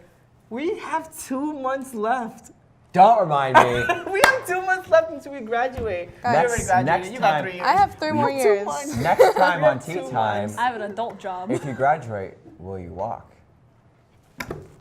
we have 2 months left. Don't remind me. We have 2 months left until we graduate. Guys, You already graduated. next You got time- 3 years. I have 3 more You have 2 years. months. Next time We on have Tea 2 Time, months. I have an adult job. if you graduate, will you walk?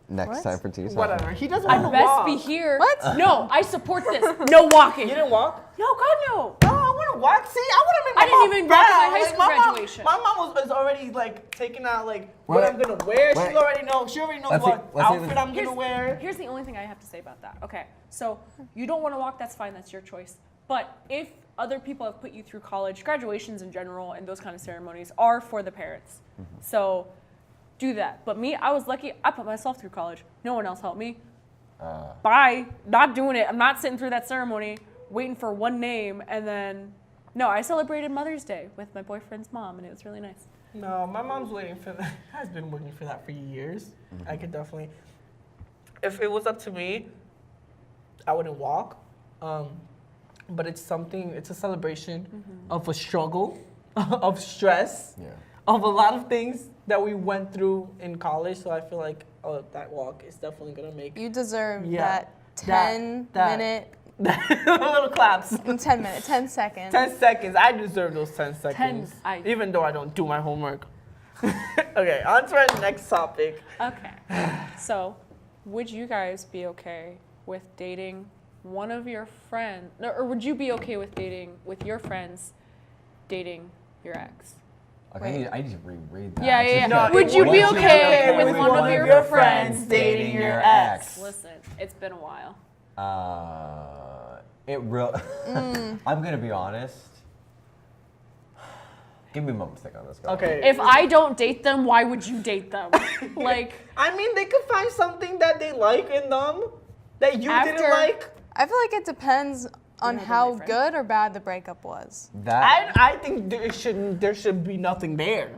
Next What? time for Tea Time. Whatever. He doesn't I'd want to best walk. be here. What? No, I support this. No walking. You didn't walk? No, God, no. No, I want to walk. See, I want to make my I didn't mom even walk to my proud. high Like, school my mom- graduation. My mom was already like taking out like what Wait. I'm gonna wear. Wait. She already knows. She already knows Let's see- what let's see outfit this. I'm gonna wear. Here's the only thing I have to say about that. Okay, so you don't want to walk, that's fine, that's your choice. But if other people have put you through college, graduations in general, and those kind of ceremonies are for the parents. So do that. But me, I was lucky, I put myself through college. No one else helped me. Bye. Not doing it. I'm not sitting through that ceremony, waiting for one name, and then, no, I celebrated Mother's Day with my boyfriend's mom, and it was really nice. No, my mom's waiting for that. Has been waiting for that for years. I could definitely. If it was up to me, I wouldn't walk. But it's something. It's a celebration of a struggle, of stress, Yeah. of a lot of things that we went through in college. So I feel like that walk is definitely gonna make You deserve Yeah. that 10 that- minute, little claps. 10 minute, 10 seconds. 10 seconds. I deserve those 10 seconds. I- Even though I don't do my homework. Okay, on to our next topic. Okay. So, would you guys be okay with dating one of your friends, or would you be okay with dating with your friends dating your ex? Like, Wait. I need to reread that. Yeah, yeah, yeah. No, Would you would be you okay with one of your friends dating your ex? Listen, it's been a while. I'm gonna be honest. Give me a moment to think on this, guy. Okay. If I don't date them, why would you date them? Like, I mean, they could find something that they like in them that you didn't After- like. I feel like it depends on been how my friend. good or bad the breakup was. That I think there should be nothing there.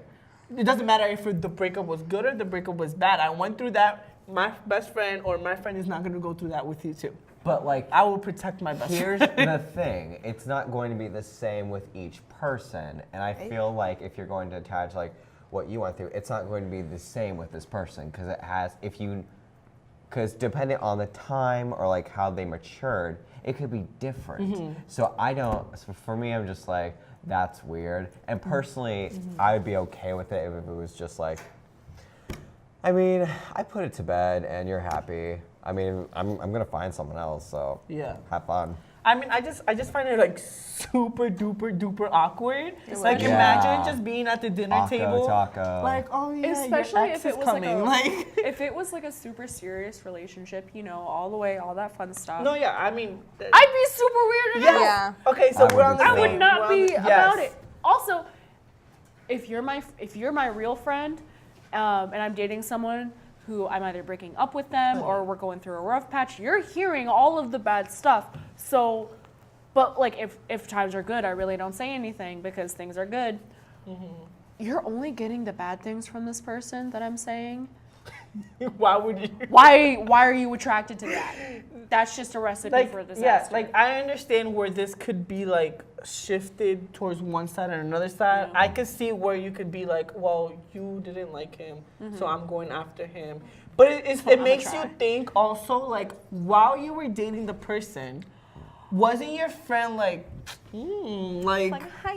It doesn't matter if the breakup was good or the breakup was bad. I went through that. My best friend or my friend is not going to go through that with you too. but like I will protect my best here's friend. the thing. It's not going to be the same with each person. And I feel like if you're going to attach like what you went through, it's not going to be the same with this person because it has because depending on the time or like how they matured, it could be different. So so for me, I'm just like, that's weird. And personally, I would be okay with it if it was just like, I mean, I put it to bed and you're happy. I mean, I'm gonna find someone else, so Yeah. have fun. I mean, I just find it like super duper awkward. Like Yeah. imagine just being at the dinner table, Taco. like, oh yeah, especially your ex if it is was coming. like if it was like a super serious relationship, you know, all the way, all that fun stuff. No, yeah, I mean, I'd be super weirded yes. out. Yeah. Okay, so I we're on would the be I same. would not we're on be the- about yes. it. Also, if you're my real friend, and I'm dating someone who I'm either breaking up with them or we're going through a rough patch, you're hearing all of the bad stuff. So, but like if times are good, I really don't say anything because things are good. You're only getting the bad things from this person that I'm saying. Why would you? Why are you attracted to that? That's just a recipe for disaster. Yeah, like I understand where this could be like shifted towards one side and another side. Yeah. I could see where you could be like, well, you didn't like him, so I'm going after him. But it makes you think also, like, while you were dating the person, wasn't your friend like, like hi,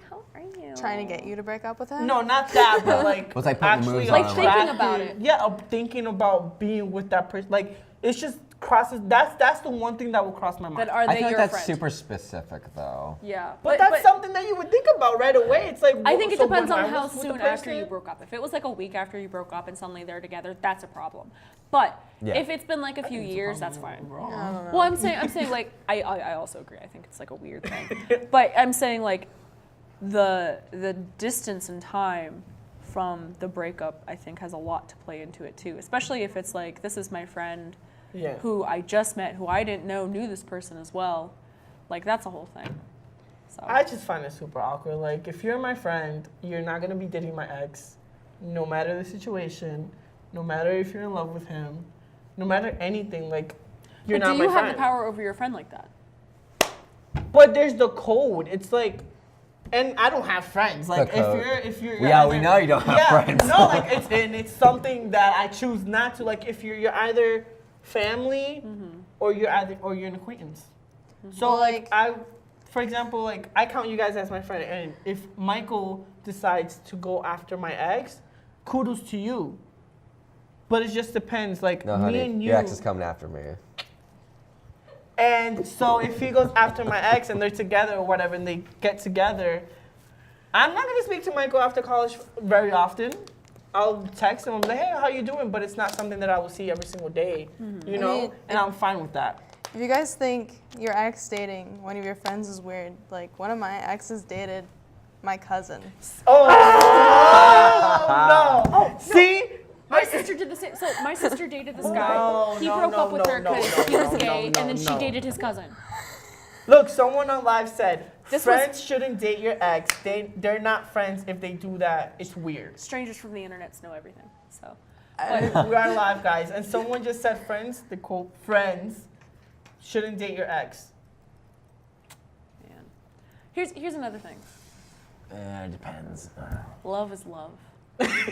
how are you? Trying to get you to break up with him? no, not that, but like Was I putting moves on Like him? thinking about it. Yeah, thinking about being with that person. Like it's just crosses. That's the one thing that will cross my mind. That are I they feel like your that's friend? super specific though. Yeah, but that's something that you would think about right away. It's like I think it so depends when on I how was with soon the after you person- broke up. If it was like a week after you broke up and suddenly they're together, that's a problem. But Yeah. if it's been like a few years, that's fine. I don't know. Well, I'm saying like I also agree. I think it's like a weird thing. But I'm saying like the distance in time from the breakup, I think, has a lot to play into it too. Especially if it's like, this is my friend Yeah. who I just met, who I didn't know knew this person as well. Like that's a whole thing. So I just find it super awkward. Like, if you're my friend, you're not gonna be dating my ex, no matter the situation, no matter if you're in love with him, no matter anything. Like, you're but not do my you friend. have the power over your friend like that? But there's the code. It's like, and I don't have friends. Like, The code. if you're Yeah, we either- know you don't have friends. No, like it's something that I choose not to. Like, if you're either family or you're an acquaintance. So Well, like for example, like I count you guys as my friend, and if Michael decides to go after my ex, kudos to you. But it just depends. Like No, me honey, and you. your ex is coming after me. And so if he goes after my ex and they're together or whatever and they get together, I'm not gonna speak to Michael after college very often. I'll text him and be like, hey, how you doing? But it's not something that I will see every single day, you know? I mean, and I'm fine with that. If you guys think your ex dating one of your friends is weird, like one of my exes dated my cousin. Oh, no. See? My sister did the same. So my sister dated this guy. No, He no, broke no, up with no, her no, because no, he was no, gay, no, and then she no. dated his cousin. Look, someone on live said, This friends shouldn't date your ex. They're not friends if they do that. It's weird. Strangers from the internet know everything. So We are live, guys. And someone just said friends, the quote, friends shouldn't date your ex. man, here's another thing. It depends. Love is love.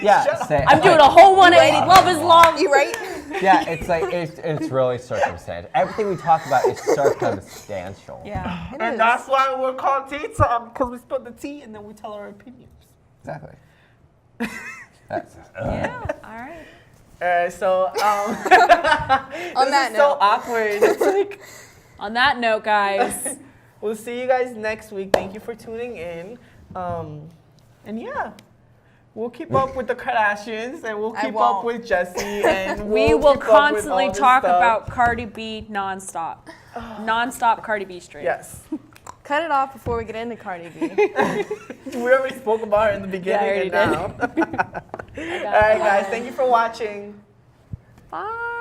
Yeah, say, I'm doing a whole 180. Love is love. You right? Yeah, it's like it's really circumstantial. Everything we talk about is circumstantial. Yeah. It And is. that's why we're called tea time, because we spill the tea and then we tell our opinions. Exactly. That's, Yeah. All right. So, On this that is so note. awkward. It's like, On that note, guys. we'll see you guys next week. Thank you for tuning in. And yeah, we'll keep up with the Kardashians and we'll I keep up won't. with Jesse. And We we'll will keep up with constantly all this talk stuff. about Cardi B nonstop. Nonstop Cardi B stream. Yes. Cut it off before we get into Cardi B. We already spoke about her in the beginning Yeah, I and now. All right, guys. Thank you for watching. Bye.